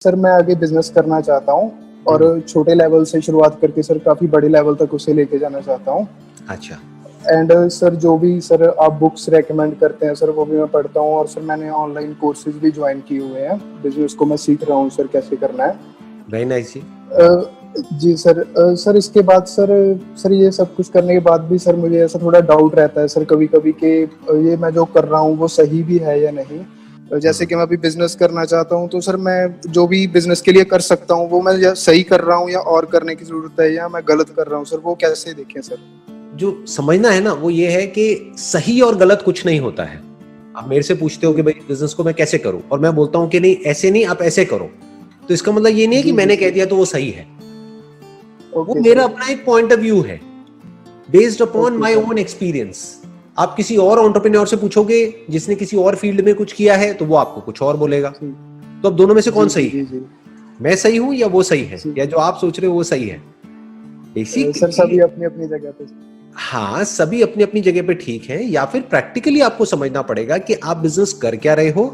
Sir मैं आगे business करना चाहता हूँ और छोटे लेवल से शुरुआत करके सर काफी बड़े लेवल तक उसे लेके जाना चाहता हूँ। अच्छा। एंड सर जो भी सर आप बुक्स रेकमेंड करते हैं सर वो भी मैं पढ़ता हूँ और सर मैंने ऑनलाइन कोर्सेज भी ज्वाइन किए हुए हैं। बिजनेस को मैं सीख रहा हूँ सर कैसे करना है। वेरी नाइस जी। जी सर। सर इसके बाद सर ये सब कुछ करने के बाद भी सर मुझे ऐसा थोड़ा डाउट रहता है सर कभी कभी कि ये मैं जो कर रहा हूँ वो सही भी है या नहीं। जैसे कि मैं अभी बिजनेस करना चाहता हूँ तो सर मैं जो भी बिजनेस के लिए कर सकता हूँ वो मैं या सही कर रहा हूँ या और करने की जरूरत है या मैं गलत कर रहा हूँ सर, वो कैसे देखें सर? जो समझना है ना वो ये है कि सही और गलत कुछ नहीं होता है। आप मेरे से पूछते हो कि भाई बिजनेस को मैं कैसे करूं और मैं बोलता हूं कि नहीं ऐसे नहीं, आप ऐसे करो, तो इसका मतलब ये नहीं है कि मैंने कह दिया तो वो सही है। वो मेरा अपना एक पॉइंट ऑफ व्यू है based upon my own experience. आप किसी और एंटरप्रेन्योर से पूछोगे जिसने किसी और फील्ड में कुछ किया है तो वो आपको कुछ और बोलेगा। तो अब दोनों में से कौन सही है? मैं सही हूं या वो सही है, या जो आप सोच रहे हो वो सही है? सर सभी अपनी अपनी जगह पे। हाँ, सभी अपनी अपनी जगह पे ठीक है। या फिर प्रैक्टिकली आपको समझना पड़ेगा कि आप बिजनेस कर क्या रहे हो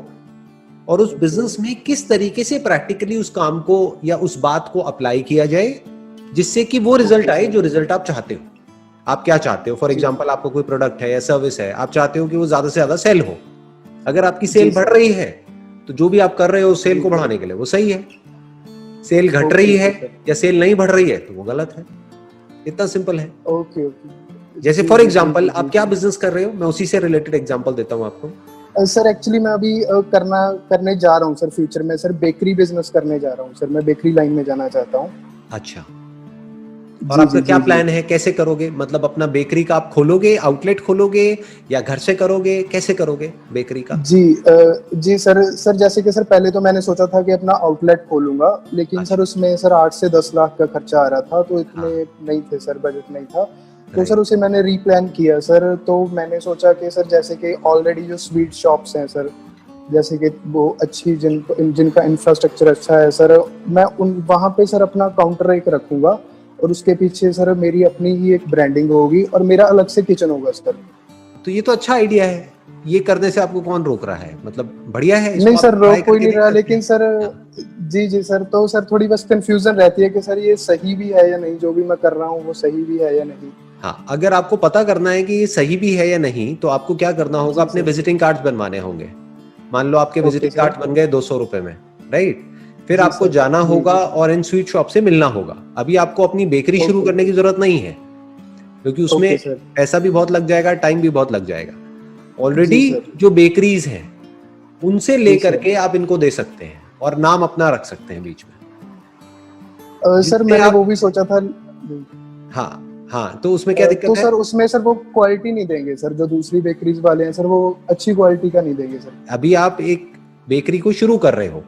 और उस बिजनेस में किस तरीके से प्रैक्टिकली उस काम को या उस बात को अप्लाई किया जाए जिससे कि वो रिजल्ट आए जो रिजल्ट आप चाहते हो। आप क्या चाहते हो? फॉर एग्जाम्पल आपको कोई प्रोडक्ट है या सर्विस है, आप चाहते हो कि वो ज्यादा से ज्यादा सेल हो। अगर आपकी सेल बढ़ रही है तो जो भी आप कर रहे हो सेल को बढ़ाने के लिए वो सही है। सेल घट रही है या सेल नहीं बढ़ रही है तो वो गलत है। इतना सिंपल है। ओके। जैसे फॉर एग्जाम्पल आप क्या बिजनेस कर रहे हो, मैं उसी से रिलेटेड एग्जाम्पल देता हूँ आपको। सर एक्चुअली मैं अभी करने जा रहा हूँ सर फ्यूचर में सर बेकरी बिजनेस करने जा रहा हूँ सर। मैं बेकरी लाइन में जाना चाहता हूँ। अच्छा। और आपका क्या प्लान है, कैसे करोगे? मतलब अपना बेकरी का आप खोलोगे, आउटलेट खोलोगे या घर से करोगे, कैसे करोगे बेकरी का? जी सर जैसे कि सर पहले तो मैंने सोचा था कि अपना आउटलेट खोलूंगा, लेकिन सर उसमें सर 8 से 10 लाख का खर्चा आ रहा था तो इतने नहीं थे सर, बजट नहीं था। तो सर उसे मैंने रीप्लान किया सर। तो मैंने सोचा कि सर जैसे कि ऑलरेडी जो स्वीट शॉप्स हैं सर, जैसे कि वो अच्छी जिनका इंफ्रास्ट्रक्चर अच्छा है सर, मैं वहाँ पे सर अपना काउंटर एक रखूंगा और उसके पीछे सर मेरी अपनी ही एक ब्रांडिंग होगी और मेरा अलग से किचन होगा सर। तो ये तो अच्छा आइडिया है। ये करने से आपको कौन रोक रहा है? मतलब बढ़िया है। नहीं सर रोक कोई नहीं रहा, लेकिन सर जी सर तो सर थोड़ी बस कंफ्यूजन रहती है कि सर ये सही भी है या नहीं, जो भी मैं कर रहा हूँ वो सही भी है या नहीं। हाँ, अगर आपको पता करना है कि ये सही भी है या नहीं तो आपको क्या करना होगा, अपने विजिटिंग कार्ड्स बनवाने होंगे। मान लो आपके विजिटिंग कार्ड्स बन गए 200 रुपए में, राइट? फिर आपको जाना होगा और इन स्वीट शॉप से मिलना होगा। अभी आपको अपनी बेकरी शुरू करने की जरूरत नहीं है क्योंकि उसमें पैसा भी बहुत लग जाएगा, टाइम भी बहुत लग जाएगा। ऑलरेडी जो बेकरीज हैं उनसे लेकर के आप इनको दे सकते हैं और नाम अपना रख सकते हैं बीच में। सर मैंने वो भी सोचा था। हाँ, तो उसमें क्या दिक्कत है? तो है? सर उसमें सर वो क्वालिटी नहीं देंगे सर, जो दूसरी बेकरीज वाले हैं सर वो अच्छी क्वालिटी का नहीं देंगे सर। अभी आप एक बेकरी को शुरू कर रहे हो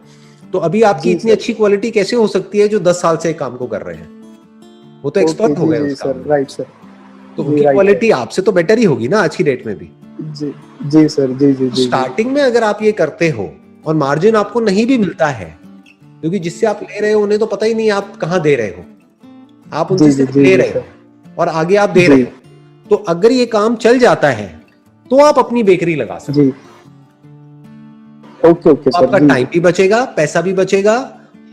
तो अभी आपकी इतनी अच्छी क्वालिटी कैसे हो सकती है जो 10 साल से काम को कर रहे हैं? वो तो एक्सपर्ट हो गए उस काम में। Right sir. तो उनकी क्वालिटी आपसे तो बेटर ही होगी ना आज की डेट में भी। जी सर। जी स्टार्टिंग में अगर आप ये करते हो और मार्जिन आपको नहीं भी मिलता है, क्योंकि जिससे आप ले रहे हो उन्हें तो पता ही नहीं आप कहाँ दे रहे हो, आप उनसे सिर्फ ले रहे हो और आगे आप दे रहे हो। तो अगर ये काम चल जाता है तो आप अपनी बेकरी लगा सकते हो। Okay sir. आपका टाइम भी बचेगा, पैसा भी बचेगा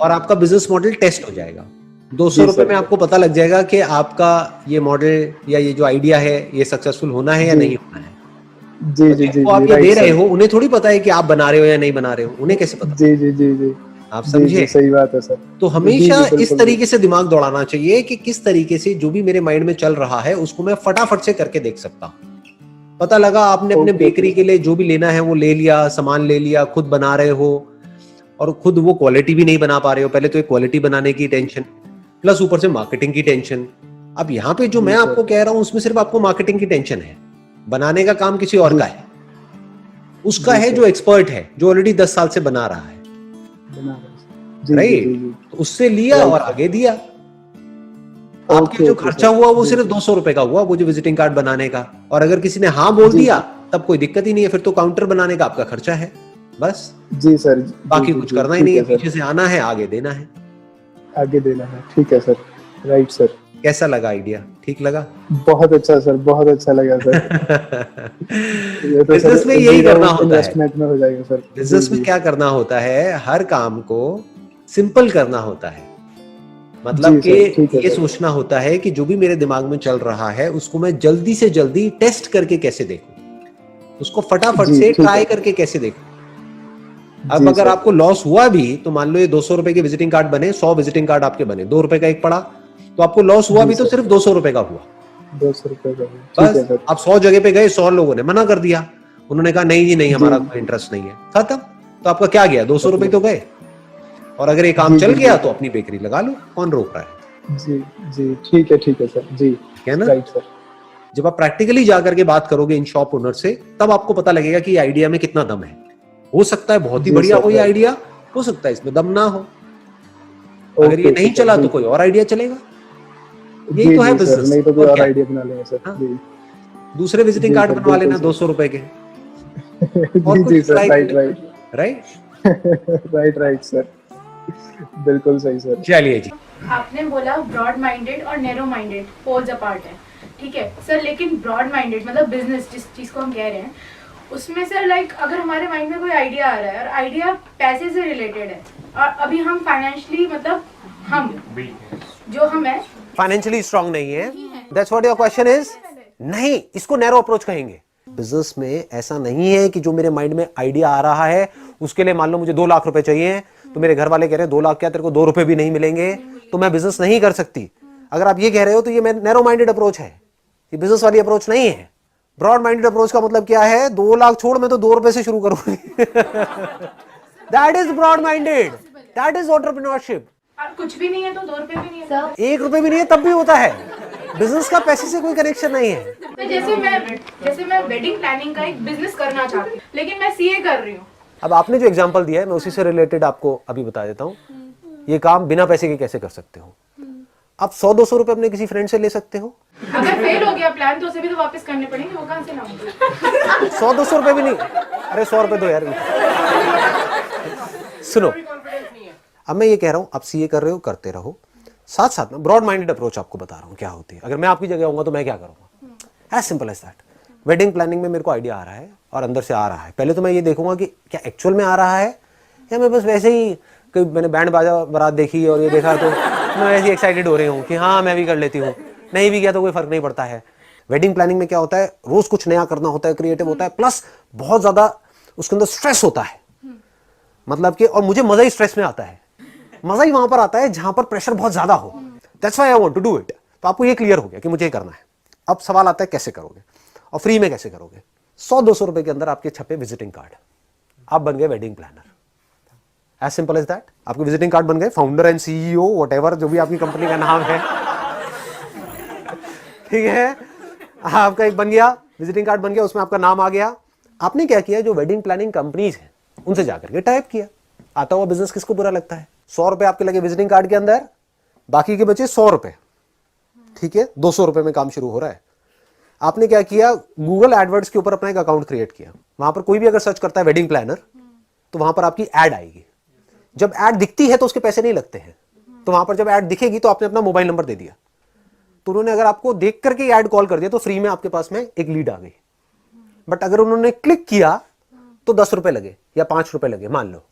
और आपका बिजनेस मॉडल टेस्ट हो जाएगा। 200 रुपए में आपको पता लग जाएगा कि आपका ये मॉडल या ये जो आइडिया है ये सक्सेसफुल होना है या नहीं होना है। जी आप ये दे रहे हो, उन्हें थोड़ी पता है कि आप बना रहे हो या नहीं बना रहे हो, उन्हें कैसे पता? जी आप समझे? सही बात है सर। तो हमेशा इस तरीके से दिमाग दौड़ाना चाहिए कि किस तरीके से जो भी मेरे माइंड में चल रहा है उसको मैं फटाफट से करके देख सकता हूँ। पता लगा आपने अपने बेकरी के लिए जो भी लेना है वो ले लिया, सामान ले लिया, खुद बना रहे हो और खुद वो क्वालिटी भी नहीं बना पा रहे हो। पहले तो एक क्वालिटी बनाने की टेंशन प्लस ऊपर से मार्केटिंग की टेंशन। अब यहाँ पे जो मैं आपको कह रहा हूँ उसमें सिर्फ आपको मार्केटिंग की टेंशन है, बनाने का काम किसी और का है। उसका है जो एक्सपर्ट है, जो ऑलरेडी 10 साल से बना रहा है, राइट? उससे लिया और आगे दिया। आपके जो खर्चा हुआ वो सिर्फ 200 रुपए का हुआ, वो जो विजिटिंग कार्ड बनाने का। और अगर किसी ने हाँ बोल दिया तब कोई दिक्कत ही नहीं है, फिर तो काउंटर बनाने का आपका खर्चा है बस। जी सर। बाकी कुछ करना ही नहीं है, पीछे से आना है, आगे देना है। आगे देना है, ठीक है सर। Right sir. कैसा लगा आइडिया? ठीक लगा? बहुत अच्छा सर, बहुत अच्छा लगा सर। ये तो बिजनेस में यही करना होता है। इन्वेस्टमेंट में हो जाएगा सर। बिजनेस में क्या करना होता है, हर काम को सिंपल करना होता है। मतलब कि ये सोचना होता है कि जो भी मेरे दिमाग में चल रहा है उसको मैं जल्दी से जल्दी टेस्ट करके कैसे देखूं, उसको फटाफट से ट्राई करके कैसे देखूं। अब अगर आपको लॉस हुआ भी तो मान लो ये 200 रुपए के विजिटिंग कार्ड बने, 100 विजिटिंग कार्ड आपके बने, 2 रुपए का एक पड़ा, तो आपको लॉस हुआ भी तो सिर्फ 200 रुपए का हुआ, 200 रुपए का। बस आप 100 जगह पे गए, 100 लोगों ने मना कर दिया, उन्होंने कहा नहीं जी नहीं, हमारा कोई इंटरेस्ट नहीं है, खत्म। तो आपका क्या गया, 200 रुपए तो गए। और अगर ये काम चल गया तो अपनी बेकरी लगा लो, कौन रोक रहा है। जी जी, ठीक है सर जी, है ना। Right sir. जब आप प्रैक्टिकली जाकर के बात करोगे इन शॉप ओनर से, तब आपको पता लगेगा कि आइडिया में कितना दम है। हो सकता है बहुत ही बढ़िया हो ये आइडिया, हो सकता है इसमें दम ना हो। अगर ये नहीं चला तो कोई और आइडिया चलेगा। यही तो है बिजनेस, नहीं तो कोई और आइडिया बना लेंगे सर। हाँ? दूसरे विजिटिंग कार्ड बनवा लेना 200 रुपए के। जी sir, right right right sir, बिल्कुल सही सर। चलिए जी, आपने बोला ब्रॉड माइंडेड और नैरो माइंडेड पोल्स अपार्ट है, ठीक है सर, लेकिन ब्रॉड माइंडेड मतलब बिजनेस जिस चीज को हम कह रहे हैं उसमें सर लाइक अगर हमारे माइंड में कोई आइडिया आ रहा है और आइडिया पैसे से रिलेटेड है और अभी हम फाइनेंशियली मतलब हम जो हम है फाइनेंशियली स्ट्रांग नहीं है, that's what your question is. नहीं, इसको नैरो अप्रोच कहेंगे। बिजनेस में ऐसा नहीं है कि जो मेरे माइंड में आइडिया आ रहा है उसके लिए मान लो मुझे 2 लाख रुपए चाहिए, तो मेरे घर वाले कह रहे हैं 2 लाख क्या, तेरे को 2 रुपए भी नहीं मिलेंगे तो मैं बिजनेस नहीं कर सकती। अगर आप ये कह रहे हो तो ये नैरो माइंडेड अप्रोच है, ये बिजनेस वाली अप्रोच नहीं है। ब्रॉड माइंडेड अप्रोच का मतलब क्या है, 2 लाख छोड़ मैं तो 2 रुपए से शुरू करूंगी। That is broad minded, that is entrepreneurship. कुछ भी नहीं है तो 2 रुपए भी नहीं है सर, 1 रुपए भी नहीं है तब भी होता है। बिजनेस का पैसे से कोई कनेक्शन नहीं है। तो जैसे मैं वेडिंग प्लानिंग का एक बिजनेस करना चाहती हूँ लेकिन मैं सीए कर रही हूँ। अब आपने जो एग्जांपल दिया है मैं उसी से रिलेटेड आपको अभी बता देता हूँ। ये काम बिना पैसे के कैसे कर सकते हो। आप 100-200 रुपए अपने किसी फ्रेंड से ले सकते हो। अगर फेल हो गया प्लान तो उसे भी तो वापस करने पड़ेंगे, वो कहाँ से लाऊंगी। 100-200 रुपए भी नहीं, अरे 100 रुपए दो यार। सुनो, अब मैं ये कह रहा हूं आप सीए कर रहे हो, करते रहो, साथ साथ में ब्रॉड माइंडेड अप्रोच आपको बता रहा हूं क्या होती है। अगर मैं आपकी जगह होऊंगा तो मैं क्या करूंगा, as simple as that. Wedding planning में मेरे को आइडिया आ रहा है और अंदर से आ रहा है, पहले तो मैं ये देखूंगा कि क्या एक्चुअल में आ रहा है या मैं बस वैसे ही कि मैंने बैंड बाजा बारात देखी और ये देखा तो मैं वैसे ही एक्साइटेड हो रही हूँ कि हाँ मैं भी कर लेती हूँ, नहीं भी किया तो कोई फर्क नहीं पड़ता है। वेडिंग प्लानिंग में क्या होता है, रोज कुछ नया करना होता है, क्रिएटिव होता है, प्लस बहुत ज्यादा उसके अंदर स्ट्रेस होता है। मतलब कि और मुझे मजा ही स्ट्रेस में आता है, मजा ही वहां पर आता है जहां पर प्रेशर बहुत ज्यादा हो। That's why I want to do it. तो आपको ये क्लियर हो गया कि मुझे ये करना है। अब सवाल आता है कैसे करोगे और फ्री में कैसे करोगे। 100-200 रुपए के अंदर आपके छपे विजिटिंग कार्ड, आप बन गए wedding planner. As simple as that. आपके विजिटिंग कार्ड बन गए, फाउंडर एंड सीईओ व्हाटएवर जो भी आपकी कंपनी का नाम है, ठीक है, आपका एक बन गया विजिटिंग कार्ड बन गया, उसमें आपका नाम आ गया। आपने क्या किया, जो वेडिंग प्लानिंग कंपनीज हैं उनसे जाकर के टाइप किया। आता हुआ बिजनेस किसको बुरा लगता है। 100 रुपए आपके लगे विजिटिंग कार्ड के अंदर, बाकी के बचे 100 रुपए, ठीक है, 200 रुपए में काम शुरू हो रहा है। आपने क्या किया, गूगल एडवर्ड्स के ऊपर अपना एक अकाउंट क्रिएट किया। वहां पर कोई भी अगर सर्च करता है वेडिंग प्लानर तो वहां पर आपकी एड आएगी। जब एड दिखती है तो उसके पैसे नहीं लगते हैं, तो वहां पर जब एड दिखेगी तो आपने अपना मोबाइल नंबर दे दिया, तो उन्होंने अगर आपको देख करके ऐड कॉल कर दिया तो फ्री में आपके पास में एक लीड आ गई। बट अगर उन्होंने क्लिक किया तो 10 रुपए लगे या 5 रुपए लगे मान लो।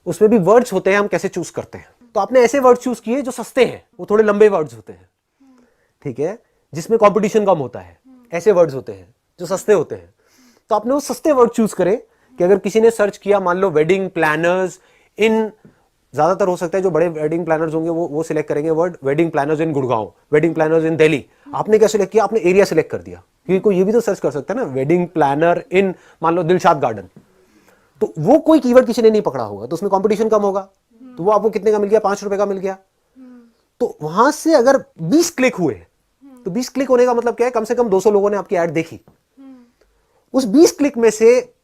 उसमें भी वर्ड्स होते हैं, हम कैसे चूज करते हैं। तो आपने ऐसे वर्ड्स चूज किए जो सस्ते हैं, वो थोड़े लंबे वर्ड्स होते हैं, ठीक है, जिसमें कंपटीशन कम होता है। ऐसे वर्ड्स होते हैं जो सस्ते होते हैं, तो आपने वो सस्ते वर्ड चूज करे कि अगर किसी ने सर्च किया मान लो वेडिंग प्लानर्स इन, ज्यादातर हो सकता है जो बड़े वेडिंग प्लानर्स होंगे वो सिलेक्ट करेंगे वर्ड वेडिंग प्लानर्स इन गुड़गांव, वेडिंग प्लानर्स इन दिल्ली। आपने क्या सिलेक्ट किया, आपने एरिया सिलेक्ट कर दिया, क्योंकि कोई ये भी तो सर्च कर सकता है ना वेडिंग प्लानर इन मान लो दिलशाद गार्डन, तो वो कोई कीवर्ड किसी ने नहीं पकड़ा होगा, तो उसमें कंपटीशन कम होगा, तो वो आपको कितने का मिल गया, 5 रुपए का मिल गया। तो वहां से अगर 20 क्लिक हुए तो 20 क्लिक होने का मतलब क्या है, कम से कम 200 लोगों ने आपकी ऐड देखी। उस 20 क्लिक में से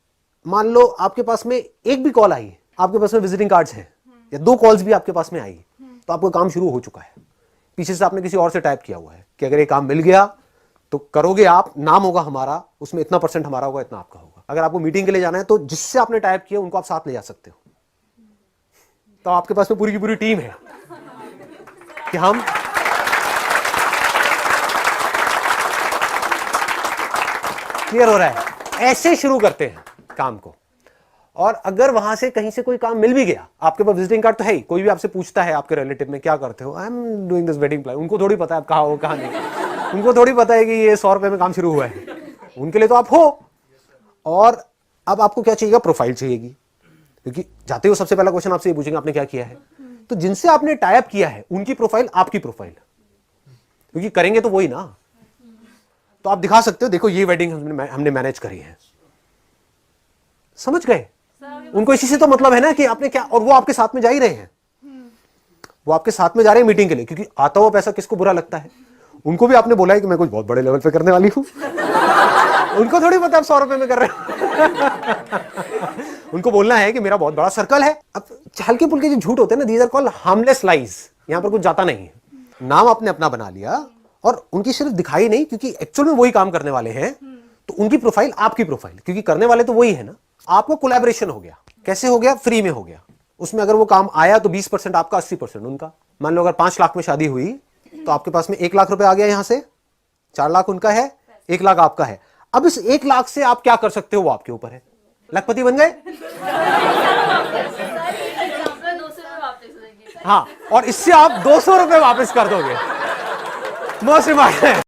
मान लो आपके पास में एक भी कॉल आई, आपके पास में विजिटिंग कार्ड्स हैं या 2 कॉल्स भी आपके पास में आई, तो आपका काम शुरू हो चुका है। पीछे से आपने किसी और से टाइप किया हुआ है कि अगर ये काम मिल गया तो करोगे आप, नाम होगा हमारा, उसमें इतना % हमारा होगा, इतना आपका होगा। अगर आपको मीटिंग के लिए जाना है तो जिससे आपने टाइप किया उनको आप साथ ले जा सकते हो। तो आपके पास में पूरी की पूरी टीम है कि हम क्लियर हो रहा है, ऐसे शुरू करते हैं काम को। और अगर वहां से कहीं से कोई काम मिल भी गया, आपके पास विजिटिंग कार्ड तो है ही, कोई भी आपसे पूछता है आपके रिलेटिव में क्या करते हो, I am doing this wedding plan, उनको थोड़ी पता है आप कहाँ हो कहाँ नहीं, उनको थोड़ी पता है कि ये 100 रुपए में काम शुरू हुआ है, उनके लिए तो आप हो। और अब आपको क्या चाहिएगा, प्रोफाइल चाहिएगी, क्योंकि जाते हो सबसे पहला क्वेश्चन आपसे ये पूछेंगे आपने क्या किया है, तो जिनसे आपने टाई अप किया है उनकी प्रोफाइल आपकी प्रोफाइल, क्योंकि करेंगे तो वही ना, तो आप दिखा सकते हो देखो ये वेडिंग हमने मैनेज करी है, समझ गए। उनको इसी से तो मतलब है ना कि आपने क्या, और वो आपके साथ में जा ही रहे हैं, वो आपके साथ में जा रहे हैं मीटिंग के लिए, क्योंकि आता हुआ पैसा किसको बुरा लगता है, उनको भी आपने बोला है कि मैं कुछ बहुत बड़े लेवल पे करने वाली हूं उनको थोड़ी पता आप 100 रुपए में कर रहे हो उनको बोलना है कि मेरा बहुत बड़ा सर्कल है। अब हल्के फुल्के जो झूठ होते हैं ना, these are called harmless lies, यहां पर कुछ जाता नहीं है, नाम आपने अपना बना लिया और उनकी सिर्फ दिखाई नहीं, क्योंकि एक्चुअल में वही काम करने वाले हैं, तो उनकी प्रोफाइल आपकी प्रोफाइल, क्योंकि करने वाले तो वही है ना। आपको कोलैबोरेशन हो गया, कैसे हो गया, फ्री में हो गया, उसमें अगर वो काम आया तो 20% आपका, 80% उनका। मान लो अगर 5 लाख में शादी हुई तो आपके पास में 1 लाख रुपए आ गया, यहां से 4 लाख उनका है, 1 लाख आपका है। अब इस 1 लाख से आप क्या कर सकते हो वो आपके ऊपर है, लखपति बन गए हाँ, और इससे आप 200 रुपए वापस कर दोगे, मोस्ट इम्पॉर्टेंट।